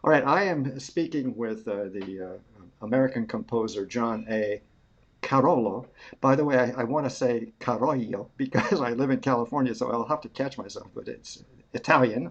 All right, I am speaking with the American composer John A. Carollo. By the way, I want to say Carollo because I live in California, so I'll have to catch myself, but it's Italian,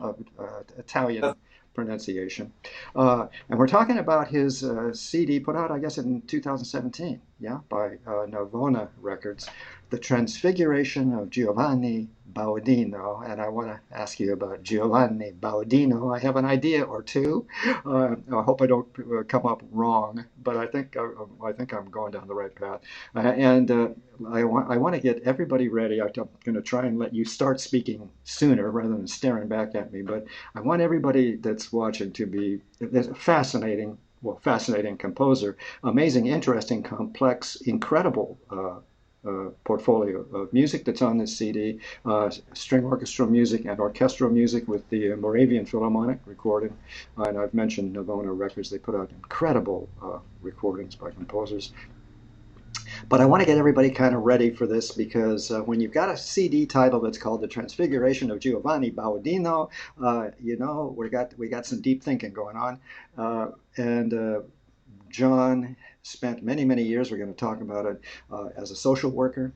Italian pronunciation. And we're talking about his CD put out, I guess, in 2017, yeah, by Navona Records, The Transfiguration of Giovanni Baudino. And I want to ask you about Giovanni Baudino. I have an idea or two. I hope I don't come up wrong, but I think I'm going down the right path. And I want to get everybody ready. I'm going to try and let you start speaking sooner rather than staring back at me. But I want everybody that's watching to be fascinating. Well, fascinating composer, amazing, interesting, complex, incredible portfolio of music that's on this CD, string orchestral music and orchestral music with the Moravian Philharmonic recording. And I've mentioned Navona Records, they put out incredible recordings by composers. But I want to get everybody kind of ready for this because when you've got a CD title that's called "The Transfiguration of Giovanni Baudino," we got some deep thinking going on, and John spent many years. We're going to talk about it as a social worker.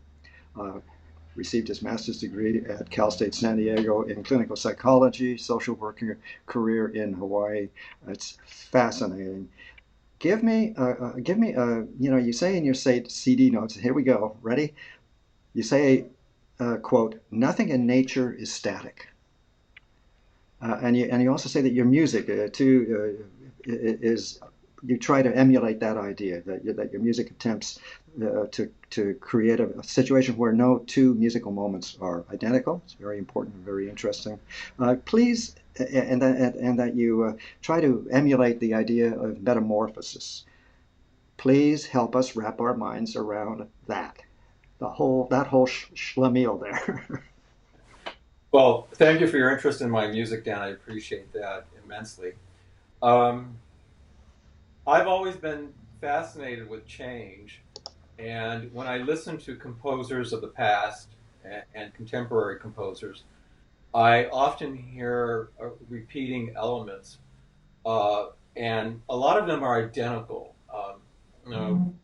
Uh, Received his master's degree at Cal State San Diego in clinical psychology, social worker career in Hawaii. It's fascinating. You say in your CD notes, here we go, ready? You say, quote, nothing in nature is static. And you also say that your music, too, is, you try to emulate that idea, that your music attempts to create a situation where no two musical moments are identical. It's very important and very interesting. Please, and that you try to emulate the idea of metamorphosis. Please help us wrap our minds around that. That whole schlemiel there. Well, thank you for your interest in my music, Dan. I appreciate that immensely. Um, I've always been fascinated with change, and when I listen to composers of the past and contemporary composers, I often hear repeating elements, and a lot of them are identical. You know,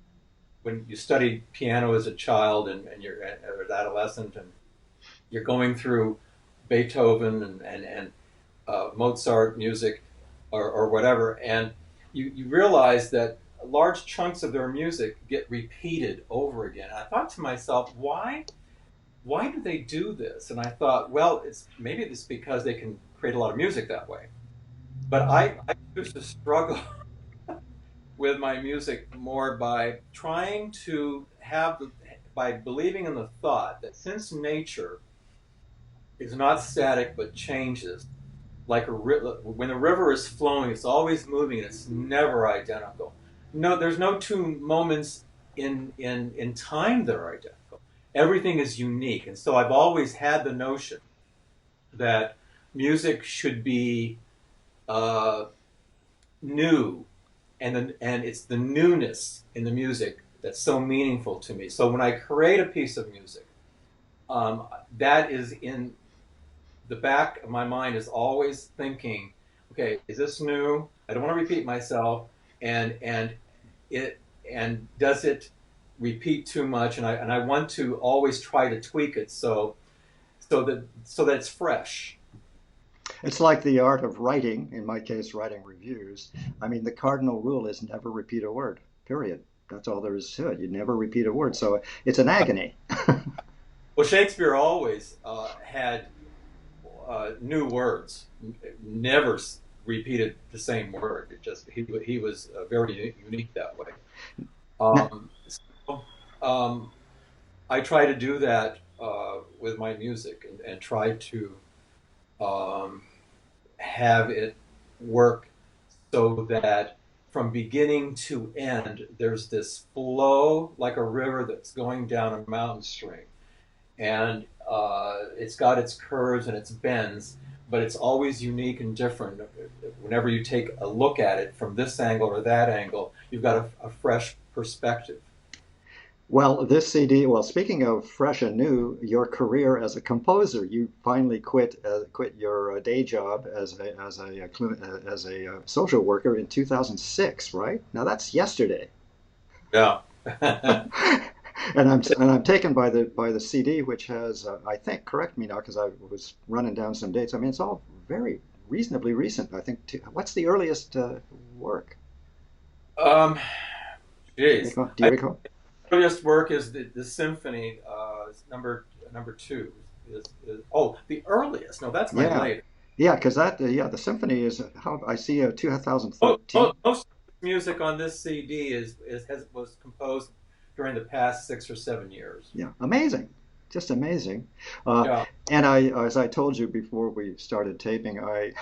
when you studied piano as a child and you're or adolescent, and you're going through Beethoven and Mozart music or whatever, and you realize that large chunks of their music get repeated over again. And I thought to myself, why do they do this? And I thought, well, it's because they can create a lot of music that way. But I used to struggle with my music more by trying to by believing in the thought that since nature is not static but changes, like when a river is flowing, it's always moving and it's never identical. No, there's no two moments in time that are identical. Everything is unique, and so I've always had the notion that music should be uh, new, and it's the newness in the music that's so meaningful to me. So when I create a piece of music, um, that is in the back of my mind is always thinking, okay, is this new? I don't want to repeat myself, and it and does it repeat too much? And I want to always try to tweak it so that it's fresh. It's like the art of writing, in my case, writing reviews. I mean, the cardinal rule is never repeat a word, period. That's all there is to it. You never repeat a word. So it's an agony. Well, Shakespeare always had new words, never repeated the same word. He was very unique that way. Now, So I try to do that with my music and try to um, have it work so that from beginning to end, there's this flow like a river that's going down a mountain stream. And it's got its curves and its bends, but it's always unique and different. Whenever you take a look at it from this angle or that angle, you've got a fresh perspective. Well, this CD, well, speaking of fresh and new, your career as a composer, you finally quit your day job as a social worker in 2006, right? Now that's yesterday. Yeah. And I'm taken by the CD, which has I think, correct me now because I was running down some dates. I mean, it's all very reasonably recent. I think. What's the earliest work? Um, Do you Jeez. recall? Do you recall? Earliest work is the symphony, number two. Oh, the earliest. No, that's my Yeah, latest. yeah, because yeah, the symphony is how I see 2013. Most music on this CD was composed during the past 6 or 7 years. Yeah, amazing, just amazing. Uh, Yeah. and as I told you before we started taping, I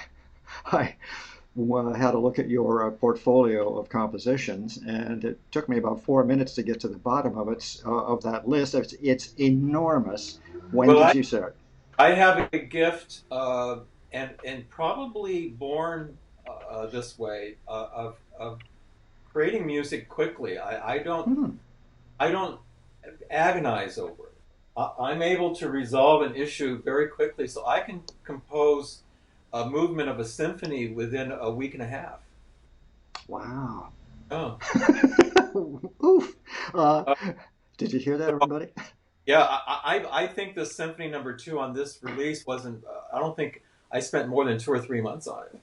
had a look at your portfolio of compositions, and it took me about 4 minutes to get to the bottom of of that list. It's enormous. When Well, did I you start? I have a gift, and probably born this way, of creating music quickly. Hmm. I don't agonize over it. I'm able to resolve an issue very quickly, so I can compose a movement of a symphony within a week and a half. Wow. Oh, Oof. Uh, uh, did you hear that, so, everybody? yeah. I think the symphony number two on this release wasn't. I don't think I spent more than 2 or 3 months on it.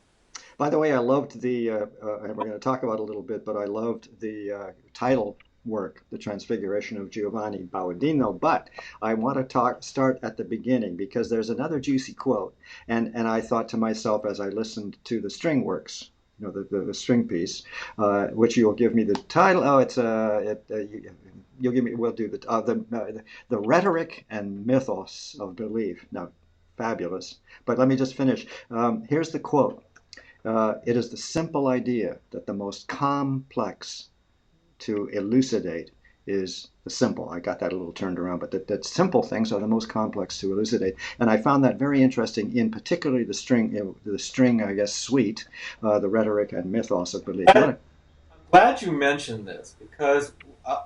By the way, I loved and we're going to talk about it a little bit, but I loved the title work, The Transfiguration of Giovanni Baudino. But I want to start at the beginning because there's another juicy quote. And I thought to myself as I listened to the string works, the string piece, which you'll give me the title. Oh, you'll give me, we'll do the rhetoric and mythos of belief. Now, fabulous. But let me just finish. Here's the quote. It is the simple idea that the most complex to elucidate is the simple. I got that a little turned around, but that simple things are the most complex to elucidate. And I found that very interesting in particularly the string, I guess, suite, the rhetoric and mythos of belief. You I'm want to? glad you mentioned this because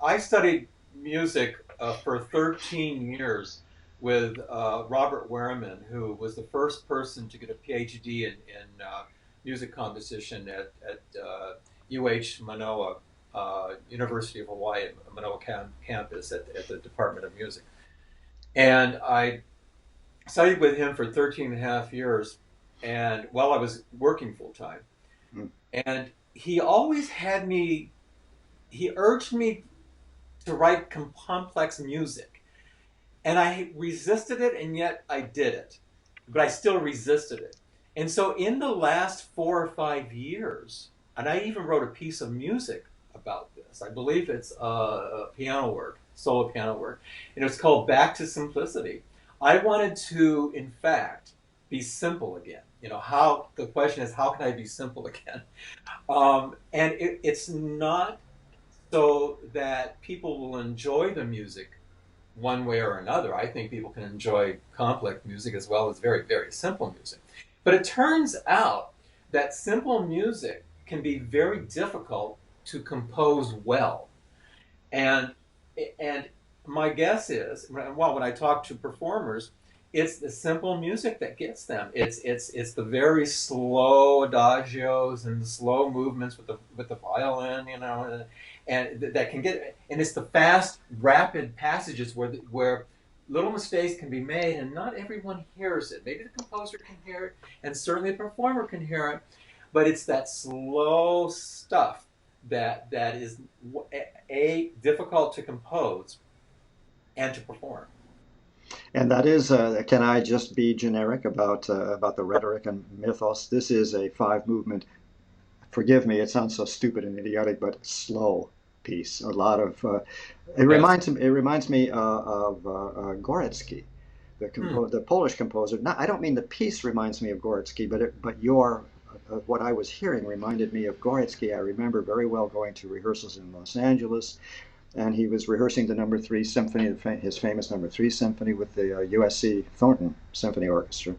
I studied music for 13 years with Robert Wehrman, who was the first person to get a PhD in music composition at UH Manoa, University of Hawaii, Manoa campus at the Department of Music. And I studied with him for 13 and a half years, and while I was working full time. And he always he urged me to write complex music. And I resisted it, and yet I did it. But I still resisted it. And so in the last 4 or 5 years, and I even wrote a piece of music about this. I believe it's piano work, solo piano work. And it's called Back to Simplicity. I wanted to, in fact, be simple again. How the question is, how can I be simple again? And it's not so that people will enjoy the music one way or another. I think people can enjoy complex music as well as very, very simple music. But it turns out that simple music can be very difficult to compose well. And and my guess is, well, when I talk to performers, it's the simple music that gets them. It's the very slow adagios and the slow movements with the violin, and that can get. And it's the fast, rapid passages where little mistakes can be made, and not everyone hears it. Maybe the composer can hear it, and certainly the performer can hear it, but it's that slow stuff that is difficult to compose and to perform. And that is, can I just be generic about the rhetoric and mythos? This is a five movement. Forgive me, it sounds so stupid and idiotic, but slow piece. A lot of Yes. it reminds me of Gorecki, Hmm. the Polish composer. Not, I don't mean the piece reminds me of Gorecki, but your what I was hearing reminded me of Gorecki. I remember very well going to rehearsals in Los Angeles, and he was rehearsing the number three symphony, his famous number three symphony with the USC Thornton Symphony Orchestra,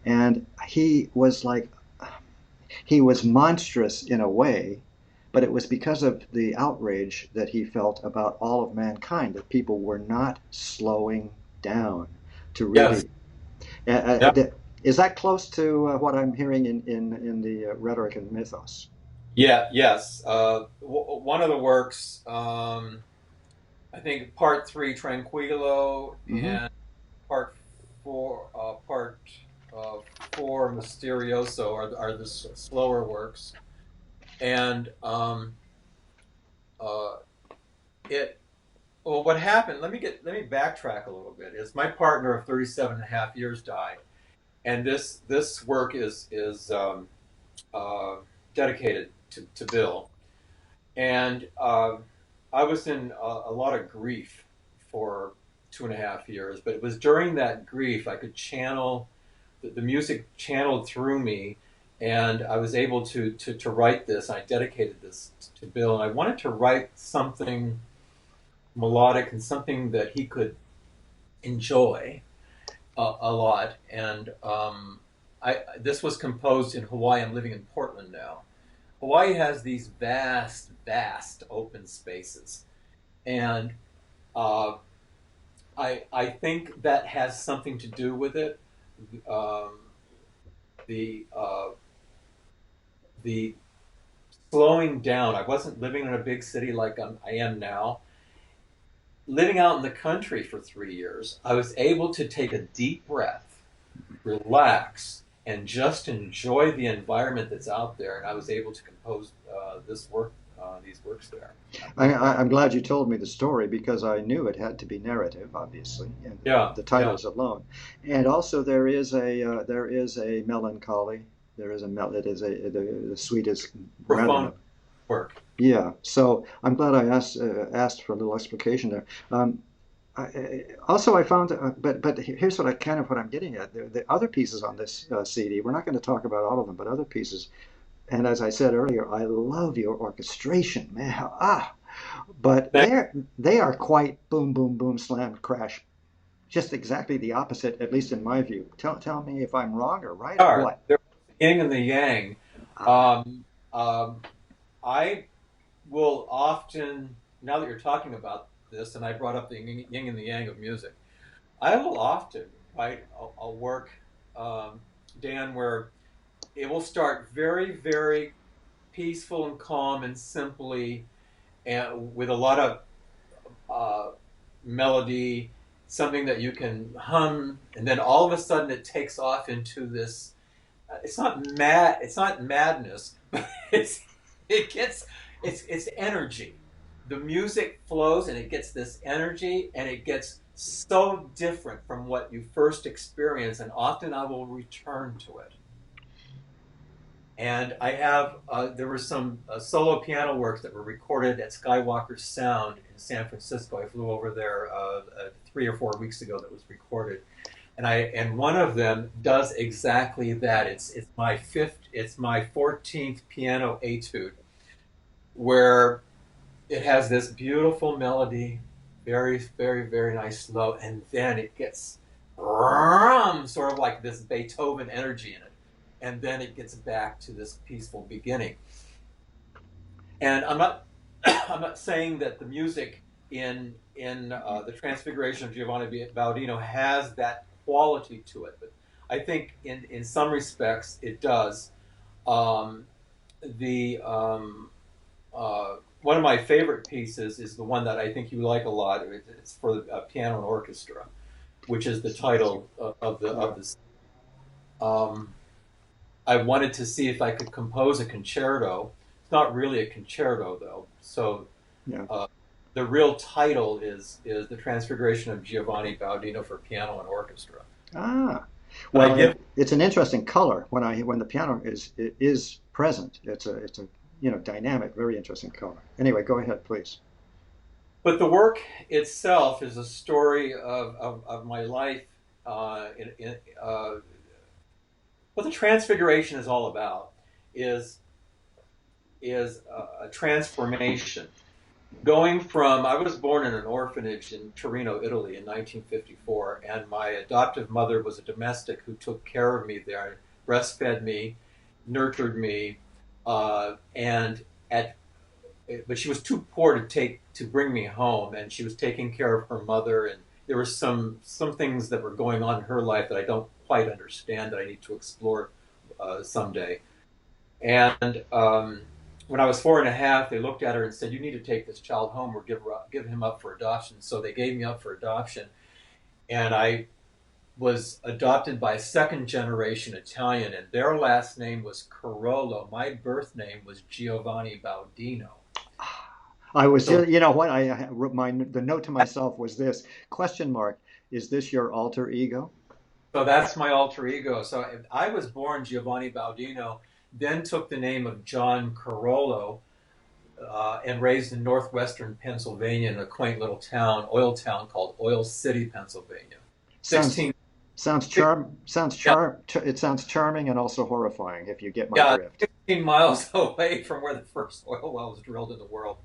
and he was monstrous in a way, but it was because of the outrage that he felt about all of mankind that people were not slowing down to Yes. really. Yeah. Is that close to what I'm hearing in the rhetoric and mythos? Yeah. Yes. One of the works, I think part three, Tranquillo, Hmm. and part part uh, four, Mysterioso, are the slower works. And uh, it well, what happened? Let me backtrack a little bit. Is my partner of 37 and a half years died, and this work is uh, dedicated to Bill. And I was in a lot of grief for 2.5 years, but it was during that grief I could channel the music channeled through me, and I was able to write this. I dedicated this to Bill, and I wanted to write something melodic and something that he could enjoy a lot. And this was composed in Hawaii. I'm living in Portland now. Hawaii has these vast open spaces, and uh, I think that has something to do with it. Um, the the slowing down. I wasn't living in a big city like I am now. Living out in the country for 3 years, I was able to take a deep breath, relax, and just enjoy the environment that's out there. And I was able to compose these works there. I'm really proud. I'm glad you told me the story because I knew it had to be narrative, obviously, and Yeah, the yeah, titles alone. And also, there is a melancholy. There is a mel. It is the suite is rather profound mel. work. Yeah. So I'm glad I asked for a little explication there. Also, I found, but here's what I kind of what I'm getting at. The other pieces on this CD, we're not going to talk about all of them, but other pieces. And as I said earlier, I love your orchestration, man. But Thank, they are quite boom, boom, boom, slam, crash. Just exactly the opposite, at least in my view. Tell me if I'm wrong or right or are. what. There's the yin and the yang. Ah, Um, um, I will often, now that you're talking about this, and I brought up the yin and the yang of music, I will often write a work, um, Dan, where it will start very peaceful and calm and simply, and with a lot of uh, melody, something that you can hum, and then all of a sudden it takes off into this. It's not mad. It's not madness, but it gets it's energy. The music flows and it gets this energy, and it gets so different from what you first experience, and often I will return to it. And I have there were some solo piano works that were recorded at Skywalker Sound in San Francisco. I flew over there 3 or 4 weeks ago. That was recorded, and one of them does exactly that. It's my 14th piano etude, where it has this beautiful melody, very nice slow, and then it gets sort of like this Beethoven energy in it, and then it gets back to this peaceful beginning. And I'm not I'm not saying that the music in the Transfiguration of Giovanni Baudino has that quality to it, but I think in some respects it does. Um, the One of my favorite pieces is the one that I think you like a lot. It's for piano and orchestra, which is the title yeah, of this. Um, I wanted to see if I could compose a concerto. It's not really a concerto though. So yeah. uh, the real title is the Transfiguration of Giovanni Baudino for piano and orchestra. Ah, And I well, give, it's an interesting color when the piano is present. It's a dynamic, very interesting color. Anyway, go ahead, please. but the work itself is a story of my life. What the Transfiguration is all about is is a transformation. Going from, I was born in an orphanage in Torino, Italy in 1954, and my adoptive mother was a domestic who took care of me there, breastfed me, nurtured me, and at but she was too poor to bring me home, and she was taking care of her mother, and there were some things that were going on in her life that I don't quite understand that I need to explore someday. And when I was 4.5, they looked at her and said, "You need to take this child home or give him up for adoption." So they gave me up for adoption, and I was adopted by a second generation Italian, and their last name was Carollo. My birth name was Giovanni Baudino. I was, So, you know what? The note to myself was this question mark. Is this your alter ego? so that's my alter ego. So I was born Giovanni Baudino, then took the name of John Carollo, and raised in northwestern Pennsylvania in a quaint little town, oil town called Oil City, Pennsylvania. Sounds 16, yeah, it sounds charming and also horrifying if you get my yeah, drift. 16 miles away from where the first oil well was drilled in the world.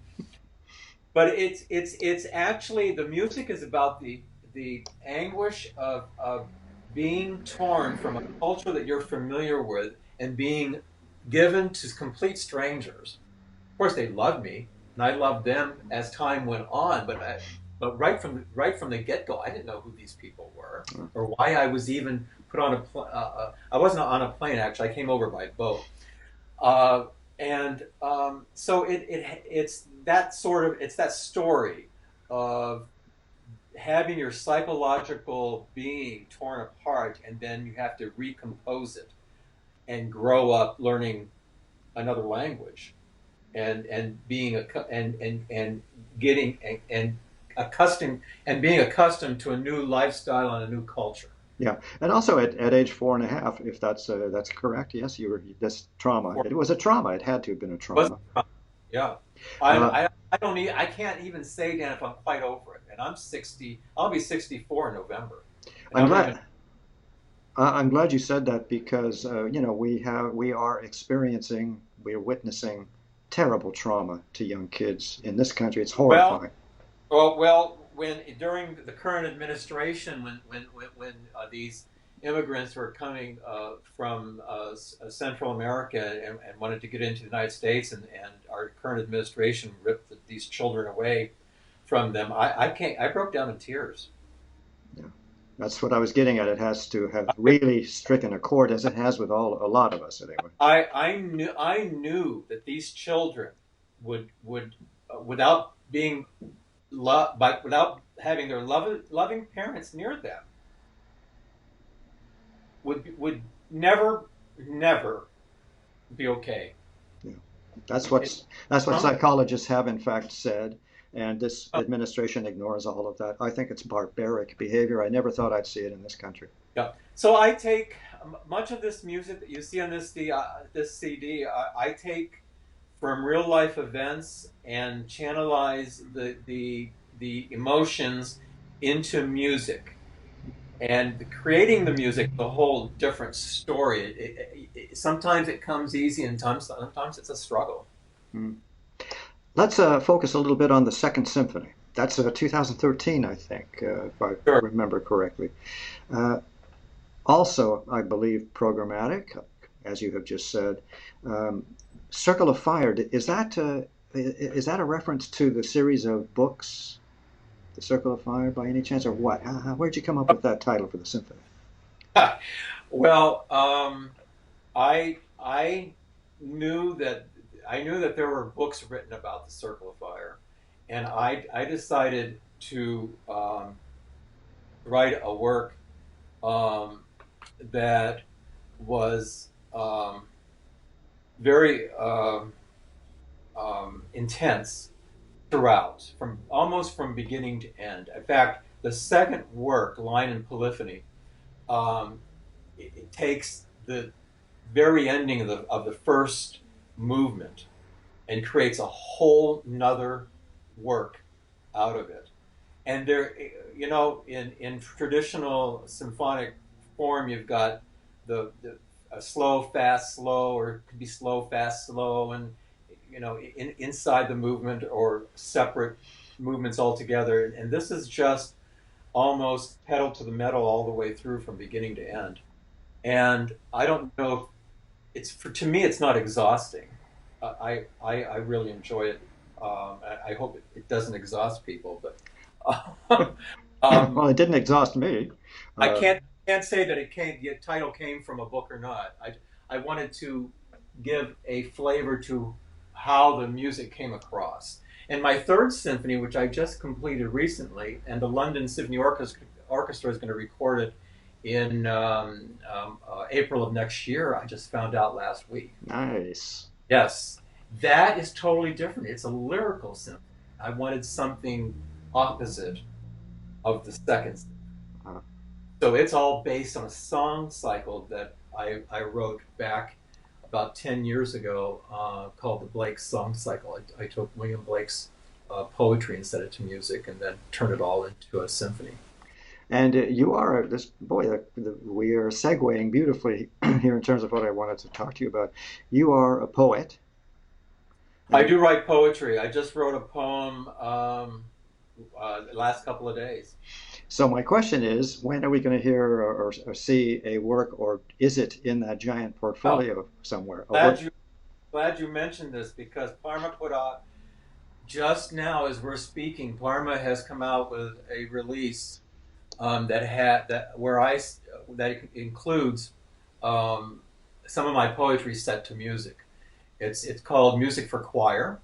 But it's actually the music is about the anguish of being torn from a culture that you're familiar with and being given to complete strangers. Of course, they loved me, and I loved them as time went on. But right from the get go, I didn't know who these people were or why I was even put on a. I wasn't on a plane actually. I came over by boat. Uh, and so it's that story of having your psychological being torn apart, and then you have to recompose it and grow up learning another language and being a and getting and accustomed and being accustomed to a new lifestyle and a new culture. Yeah, and also at age 4.5, if that's correct. Yes, you were this trauma. Or It was a trauma. It had to have been a was trauma. yeah. Uh, I don't need I can't even say Dan if I'm quite over it. And I'm 60. I'll be 64 in November, and I'm I don't even. glad. I'm glad you said that because you know we are experiencing, we're witnessing terrible trauma to young kids in this country. It's Well, horrifying. when during the current administration, when these immigrants were coming from Central America and wanted to get into the United States, and our current administration ripped these children away from them, I broke down in tears. Yeah, that's what I was getting at. It has to have really stricken a chord, as it has with a lot of us anyway. I knew that these children would without being without having their loving parents near them would never be okay. Yeah. That's It, what um, psychologists have in fact said, and this administration ignores all of that. I think it's barbaric behavior. I never thought I'd see it in this country. yeah. So I take much of this music that you see on this CD. I take from real life events and channelize the emotions into music. And creating the music is a whole different story. Sometimes it comes easy, and sometimes it's a struggle. Hmm. Let's focus a little bit on the Second Symphony. That's 2013, I think, if I Sure. remember correctly. Uh, Also, I believe programmatic, as you have just said. Um, Circle of Fire, is that a reference to the series of books, The Circle of Fire, by any chance, or what? Where'd you come up with that title for the symphony? Well, I knew that I knew that there were books written about the Circle of Fire, and I decided to write a work um, that was very intense throughout, from almost from beginning to end. In fact, the second work, Line and Polyphony, um, it takes the very ending of the first movement and creates a whole nother work out of it. And there, in traditional symphonic form, you've got the a slow, fast, slow, or it could be slow, fast, slow, and inside the movement or separate movements altogether. And this is just almost pedal to the metal all the way through from beginning to end. And I don't know if to me it's not exhausting. I really enjoy it. I hope it doesn't exhaust people, but um, Well, it didn't exhaust me. I Uh, can't say that the title came from a book or not. I wanted to give a flavor to how the music came across. And my third symphony, which I just completed recently, and the London Symphony Orchestra is going to record it in April of next year. I just found out last week. nice. Yes, that is totally different. It's a lyrical symphony. I wanted something opposite of the second. Uh, So it's all based on a song cycle that I wrote back about 10 years ago called the Blake Song Cycle. I took William Blake's poetry and set it to music and then turned it all into a symphony. and you are this boy. We are segueing beautifully here in terms of what I wanted to talk to you about. You are a poet, I and do write poetry. I just wrote a poem the last couple of days. so my question is, when are we going to hear or see a work, or is it in that giant Oh, portfolio somewhere? glad you glad you mentioned this because Parma put out just now as we're speaking. Parma has come out with a release that had that where I that includes um, some of my poetry set to music. It's called Music for Choir,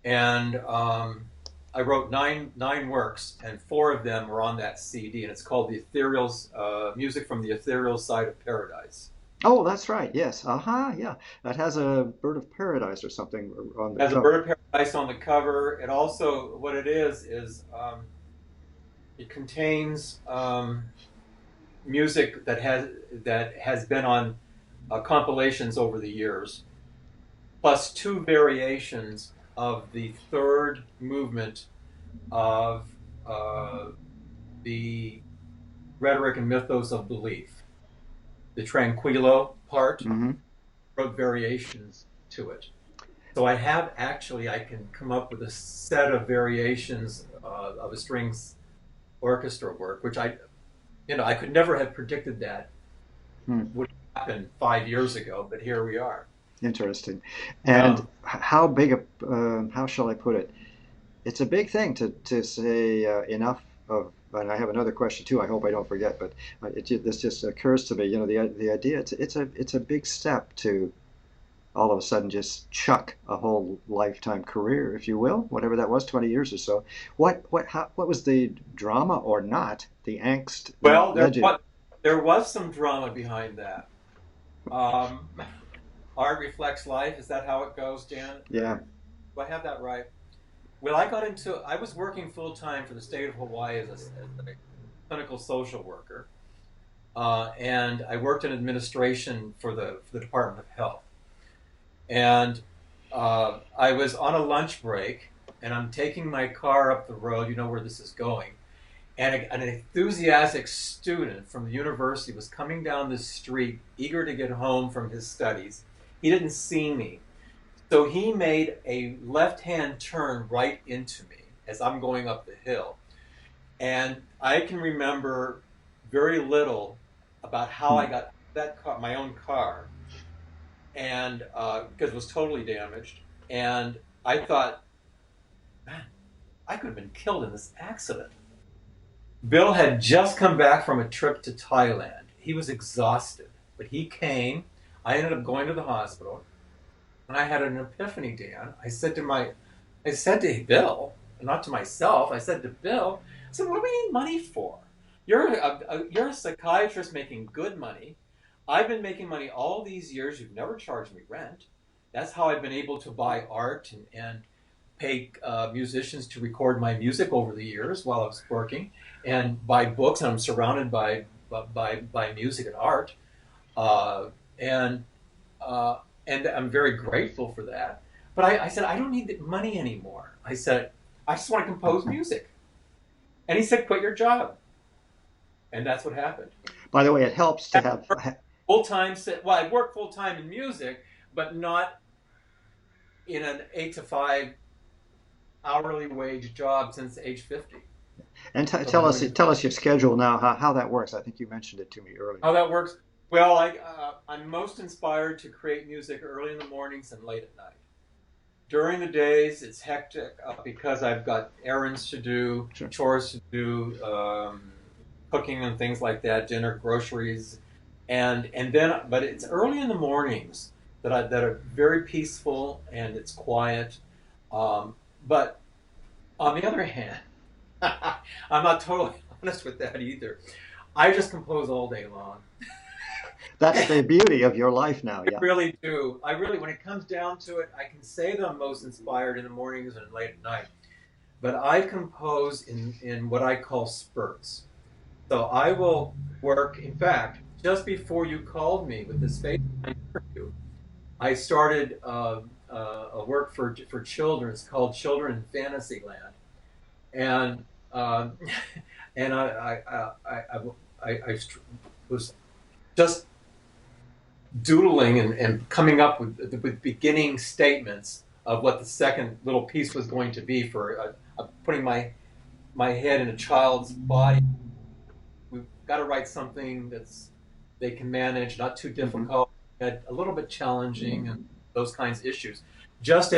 and I wrote nine works, and four of them were on that CD, and it's called the Ethereal Music from the Ethereal Side of Paradise. Oh, that's right. Yes. Aha. Yeah. That has a bird of paradise or something on the It has a cover. bird of paradise on the cover. It also what it is it contains music that has been on compilations over the years, plus two variations of the third movement of uh, the Rhetoric and Mythos of Belief. The Tranquillo part Hmm. wrote variations to it. So I can come up with a set of variations of a strings orchestra work, which I could never have predicted that Hmm. would happen 5 years ago, but here we are. Interesting. Yeah. And how big a, how shall I put it? It's a big thing to say enough of. And I have another question too. I hope I don't forget. But this just occurs to me. You know, the idea. It's a big step to all of a sudden just chuck a whole lifetime career, if you will, whatever that was, 20 years or so. What was the drama or not, the angst that Well, led you? there was some drama behind that. Um, Art reflects life. Is that how it goes, Dan? Yeah. Do I have that right? Well, I was working full time for the state of Hawaii as a clinical social worker, and I worked in administration for the Department of Health. And I was on a lunch break, and I'm taking my car up the road. You know where this is going. And an enthusiastic student from the university was coming down the street, eager to get home from his studies. He didn't see me. So he made a left hand turn right into me as I'm going up the hill. And I can remember very little about how I Hmm. got that car, my own car, and because it was totally damaged. And I thought, man, I could have been killed in this accident. Bill had just come back from a trip to Thailand. He was exhausted, but he came. I ended up going to the hospital, and I had an epiphany, Dan. I said to Bill, not to myself. I said to Bill, I said, "What do we need money for? You're a psychiatrist making good money. I've been making money all these years. You've never charged me rent. That's how I've been able to buy art and pay musicians to record my music over the years while I was working, and buy books. And I'm surrounded by music and art, uh, and uh, and I'm very grateful for that. But I said I don't need the money anymore. I said I just want to compose music, and he said quit your job, and that's what happened. By the way, it helps to have. Full time. Well, I work full time in music, but not in an 8 to 5 hourly wage job since age 50. And So I've been doing tell us your schedule now. How that works? I think you mentioned it to me earlier. how that works. Well, I'm most inspired to create music early in the mornings and late at night. During the days, it's hectic because I've got errands to do, Sure. chores to do, cooking and things like that, dinner, groceries, and then. But it's early in the mornings that are very peaceful and it's quiet. Um, but on the other hand, I'm not totally honest with that either. I just compose all day long. That's the beauty of your life now. I Yeah. really do. I really, when it comes down to it, I can say that I'm most inspired in the mornings and late at night. But I compose in what I call spurts. So I will work. In fact, just before you called me with this FaceTime interview, I started a work for children. It's called Children in Fantasyland, and um, and I was just doodling and coming up with beginning statements of what the second little piece was going to be for putting my head in a child's body. We've got to write something that's they can manage, not too Hmm. difficult, a little bit challenging, and those kinds of issues. Just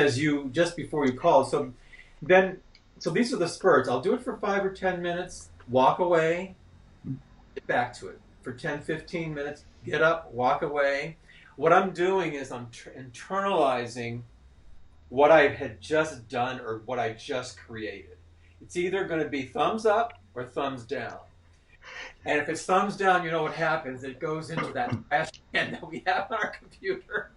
before you called, then, so these are the spurts. I'll do it for 5 or 10 minutes, walk away, get back to it for 10, 15 minutes, get up, walk away. What I'm doing is I'm internalizing what I had just done or what I just created. It's either going to be thumbs up or thumbs down. And if it's thumbs down, you know what happens. It goes into that trash can that we have on our computer.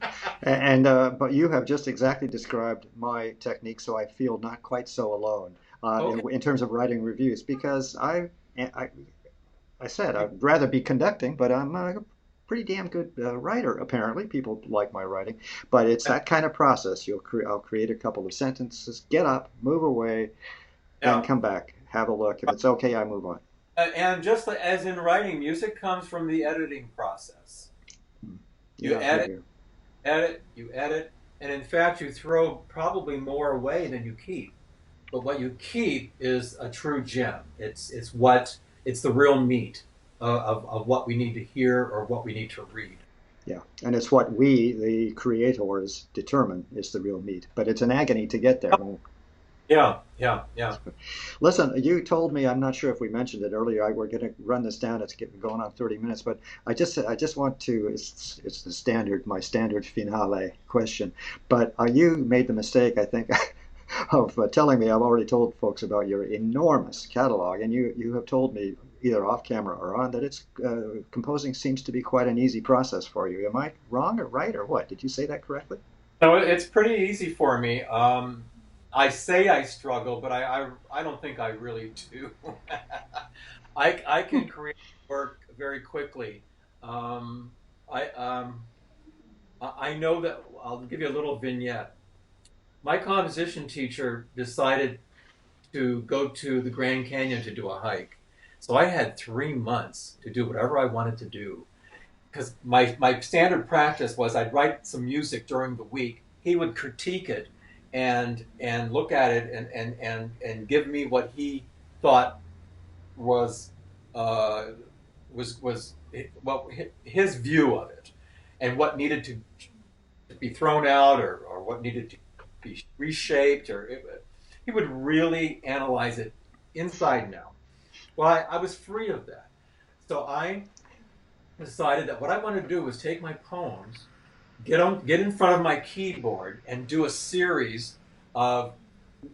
And but you have just exactly described my technique, so I feel not quite so alone Okay. in terms of writing reviews because I I said I'd rather be conducting, but I'm a pretty damn good writer. Apparently, people like my writing, but it's that kind of process. I'll create a couple of sentences, get up, move away, then Yeah. come back, have a look. If it's okay, I move on. And just as in writing, music comes from the editing process. Hmm. You Yeah, here, edit, here. you edit, and in fact, you throw probably more away than you keep. But what you keep is a true gem. It's the real meat of what we need to hear or what we need to read. Yeah, and it's what we, the creators, determine is the real meat. But it's an agony to get there. Yeah, yeah, yeah. Listen, you told me, I'm not sure if we mentioned it earlier. We're going to run this down. It's getting going on 30 minutes, but I just want to. It's the standard, my standard finale question. But you made the mistake, I think, of telling me. I've already told folks about your enormous catalog, and you have told me either off camera or on that it's composing seems to be quite an easy process for you. Am I wrong or right or what? Did you say that correctly? So it's pretty easy for me. I say I struggle, but I don't think I really do. I can create work very quickly. Um, I I know that I'll give you a little vignette. My composition teacher decided to go to the Grand Canyon to do a hike. So I had 3 months to do whatever I wanted to do. Because my standard practice was I'd write some music during the week. He would critique it and look at it and give me what he thought was uh, was well his view of it and what needed to be thrown out or what needed to be reshaped he would really analyze it inside and out. Well, I was free of that, so I decided that what I wanted to do was take my poems, get in front of my keyboard, and do a series of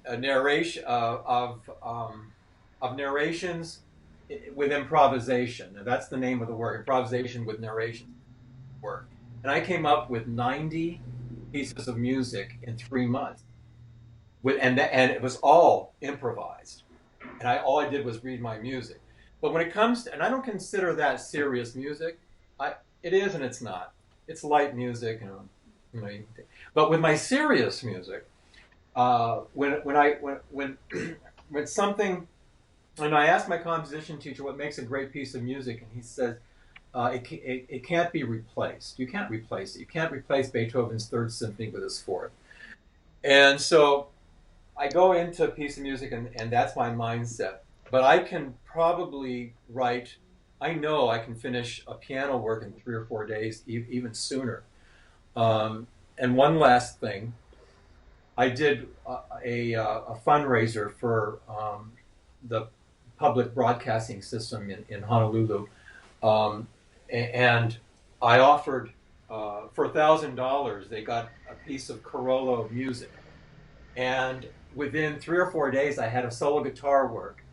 a narration of narrations with improvisation. Now that's the name of the work, improvisation with narration work. And I came up with 90 pieces of music in 3 months, and it was all improvised. And all I did was read my music. But when it comes to, and I don't consider that serious music. It is and it's not. It's light music, you know. But with my serious music, when when something, and I asked my composition teacher what makes a great piece of music, and he says it can't be replaced. You can't replace it. You can't replace Beethoven's Third Symphony with his Fourth. And so I go into a piece of music and that's my mindset. But I can probably write, I know I can finish a piano work in 3 or 4 days, even sooner. And one last thing, I did a fundraiser for the public broadcasting system in Honolulu, um, and I offered for $1,000. They got a piece of Carollo music, and within 3 or 4 days, I had a solo guitar work.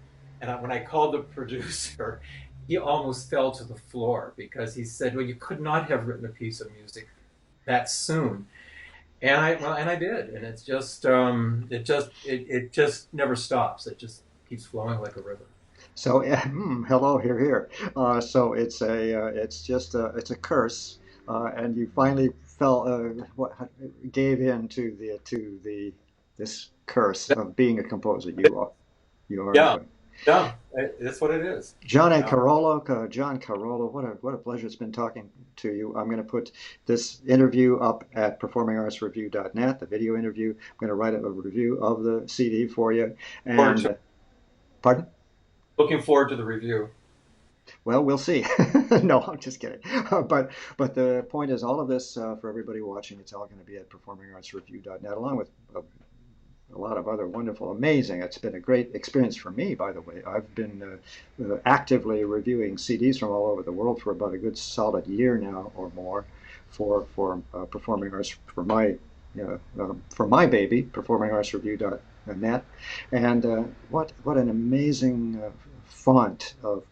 And when I called the producer, he almost fell to the floor because he said, "Well, you could not have written a piece of music that soon." And I did, and it just never stops. It just keeps flowing like a river. So, hello, here, here. So it's just it's a curse, and you finally fell, gave in to the this curse of being a composer. You are. Yeah, yeah, that's what it is. John A. Yeah. Carollo, John Carollo, what a pleasure it's been talking to you. I'm going to put this interview up at performingartsreview.net, the video interview. I'm going to write a review of the CD for you. Forward to, And, pardon? looking forward to the review. Well, we'll see. No, I'm just kidding. But the point is, all of this for everybody watching, it's all going to be at performingartsreview.net, along with a lot of other wonderful, amazing. It's been a great experience for me, by the way. I've been actively reviewing CDs from all over the world for about a good solid year now or more for performing arts for my baby, performingartsreview.net, and what an amazing font of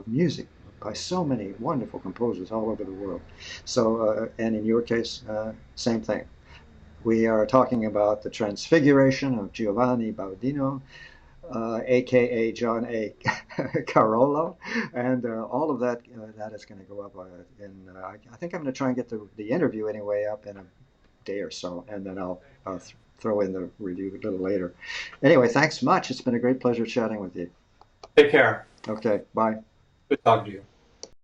music by so many wonderful composers all over the world. So, and in your case, same thing. We are talking about the Transfiguration of Giovanni Baudino, aka John A. Carollo, and all of that that is going to go up I think I'm going to try and get the interview anyway up in a day or so, and then I'll throw in the review a little later. Anyway, thanks much. It's been a great pleasure chatting with you. Take care. Okay, bye. Good talking to you.